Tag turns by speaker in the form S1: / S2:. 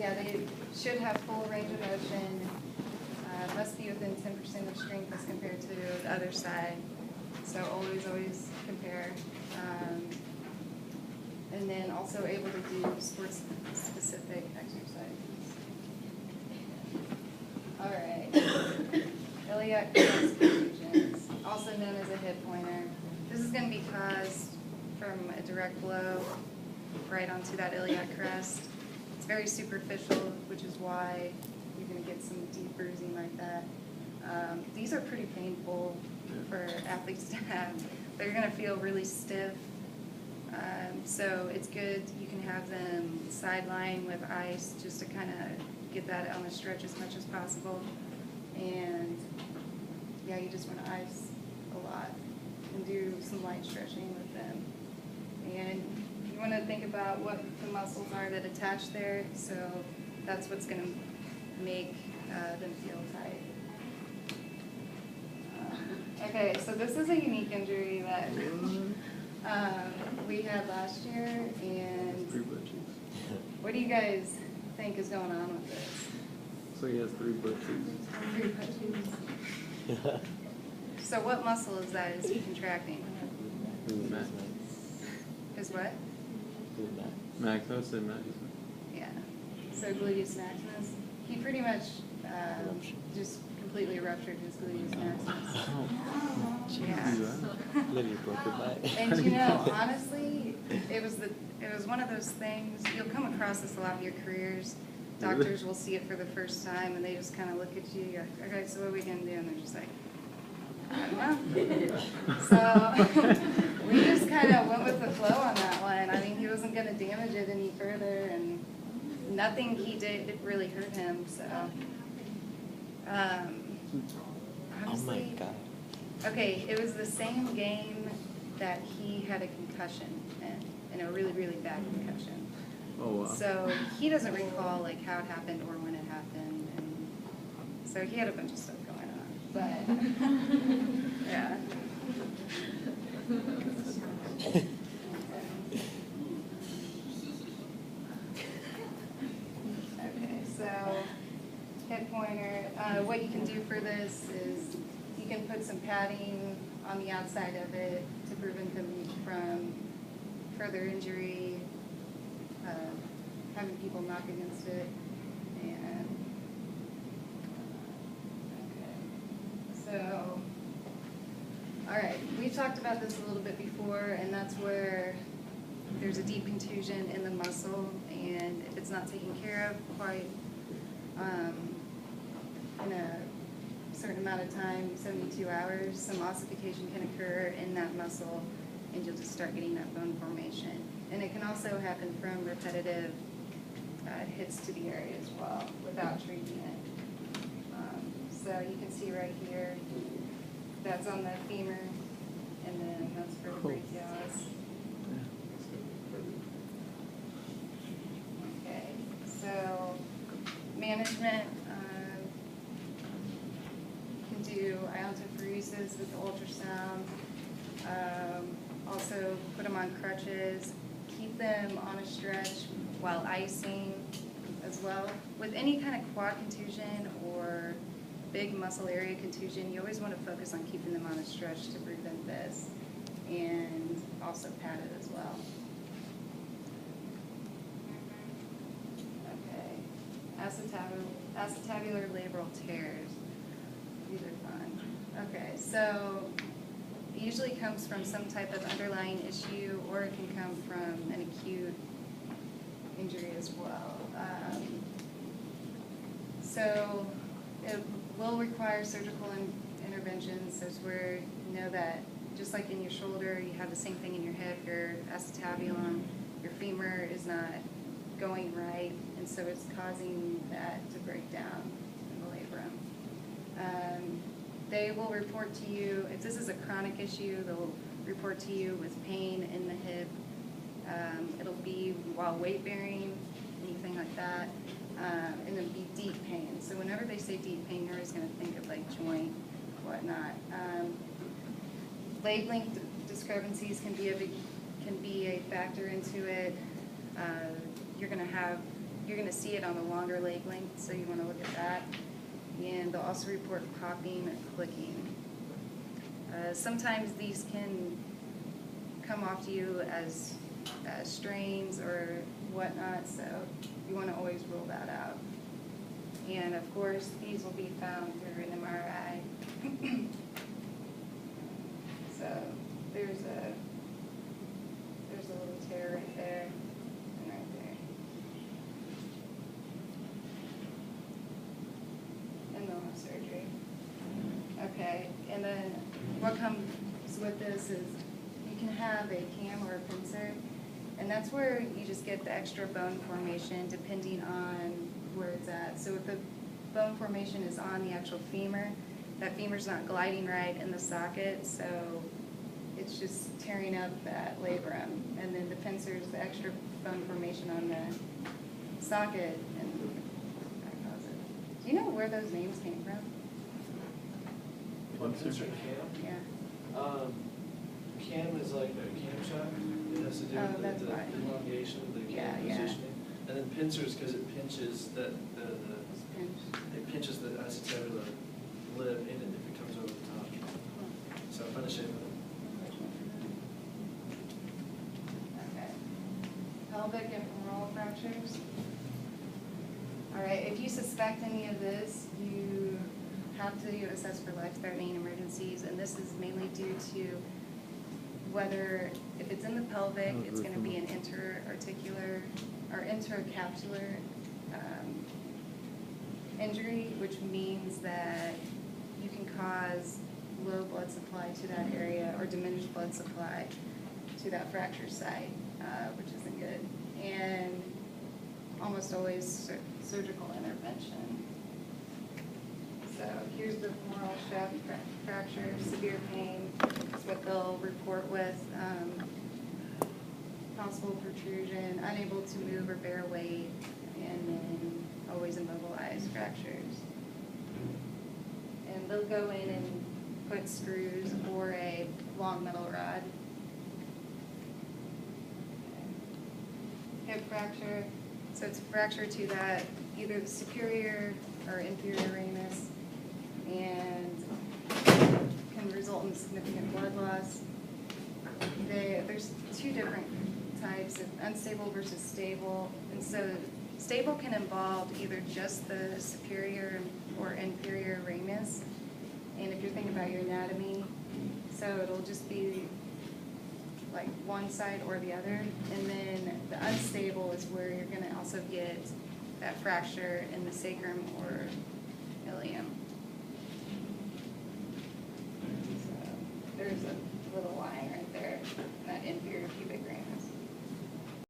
S1: Yeah, they should have full range of motion. Must be within 10% of strength as compared to the other side. So always compare. And then also able to do sports-specific exercises. All right. Iliac crest contusions, also known as a hip pointer. This is going to be caused from a direct blow right onto that iliac crest. It's very superficial, which is why you're going to get some deep bruising like that. These are pretty painful for athletes to have. They're going to feel really stiff. So it's good you can have them sideline with ice just to kind of get that on the stretch as much as possible. And yeah, you just want to ice a lot and do some light stretching with them. And you want to think about what the muscles are that attach there, so that's what's going to make them feel tight. Okay, so this is a unique injury that we had last year, and what do you guys think is going on with this?
S2: So he has 3 butt cheeks.
S1: 3 butt cheeks. So what muscle is that? Is he contracting?
S2: Max.
S1: Is what?
S2: Max, I would say Max.
S1: Yeah. So gluteus maximus. He pretty much just completely ruptured his gluteus maximus. Yeah.
S3: Literally broke her back.
S1: And you know, honestly, it was one of those things. You'll come across this a lot in your careers. Doctors will see it for the first time, and they just kind of look at you. You're like, okay, so what are we gonna do? And they're just like, I don't know. So we just kind of went with the flow on that one. I mean, he wasn't going to damage it any further, and nothing he did really hurt him. So, honestly,
S3: oh my God.
S1: Okay, it was the same game that he had a concussion in, and a really, really bad concussion.
S2: Oh, wow.
S1: So he doesn't recall like how it happened or when it happened, and so he had a bunch of stuff going on. But yeah. Okay, so hip pointer. What you can do for this is you can put some padding on the outside of it to prevent them from further injury, having people knock against it, and okay. So, all right, we talked about this a little bit before, and that's where there's a deep contusion in the muscle, and if it's not taken care of quite in a certain amount of time, 72 hours, some ossification can occur in that muscle, and you'll just start getting that bone formation. And it can also happen from repetitive hits to the area as well without treating it. So you can see right here, that's on the femur, and then that's for the brachialis. Okay, so management, you can do iontophoresis with ultrasound, also put them on crutches, keep them on a stretch while icing as well. With any kind of quad contusion or big muscle area contusion, you always want to focus on keeping them on a stretch to prevent this, and also pad it as well. Okay, acetabular labral tears. These are fun. Okay, so it usually comes from some type of underlying issue, or it can come from an acute injury as well. So it will require surgical interventions. That's where you know that just like in your shoulder, you have the same thing in your hip, your acetabulum, your femur is not going right, and so it's causing that to break down in the labrum. They will report to you, if this is a chronic issue, they'll report to you with pain in the hip. It'll be while weight bearing, anything like that, and it'll be deep pain. So whenever they say deep pain, you're always going to think of like joint, whatnot. Leg length discrepancies can be a factor into it. You're going to have you're gonna see it on the longer leg length, so you wanna look at that. And they'll also report popping or clicking. Sometimes these can come off to you as strains or whatnot, so you wanna always rule that out. And of course, these will be found through an MRI. So there's a little tear right there and right there. And they'll have surgery. Okay, and then what comes with this is you can have a cam or a pincer, and that's where you just get the extra bone formation depending on where it's at. So if the bone formation is on the actual femur, that femur's not gliding right in the socket, so it's just tearing up that labrum. And then the pincer's the extra bone formation on the socket, and that causes it. Do you know where those names came from?
S4: What, pincer and cam?
S1: Yeah.
S4: Cam is like a camshaft. It has to do
S1: Oh,
S4: with
S1: that's
S4: the
S1: why.
S4: elongation of the
S1: Yeah,
S4: cam
S1: yeah.
S4: positioning. And then pincers, because it pinches the
S1: It's pinched.
S4: it pinches the acetabular lip in it if it comes over the top. So I'm gonna shape it.
S1: Okay. Pelvic and femoral fractures. All right, if you suspect any of this, you have to assess for life-threatening emergencies, and this is mainly due to whether, if it's in the pelvic, it's gonna be an interarticular or intercapsular injury, which means that you can cause low blood supply to that area or diminished blood supply to that fracture site, which isn't good. And almost always surgical intervention. So here's the femoral shaft fracture, severe pain is what they'll report with. Possible protrusion, unable to move or bear weight, and then always immobilized fractures. And they'll go in and put screws or a long metal rod. Hip fracture, so it's a fracture to that, either the superior or inferior ramus, and can result in significant blood loss. There's two different types of unstable versus stable, and so stable can involve either just the superior or inferior ramus, and if you're thinking about your anatomy, so it'll just be like one side or the other, and then the unstable is where you're going to also get that fracture in the sacrum or ilium. So there's a little line right there, that inferior pubic ramus.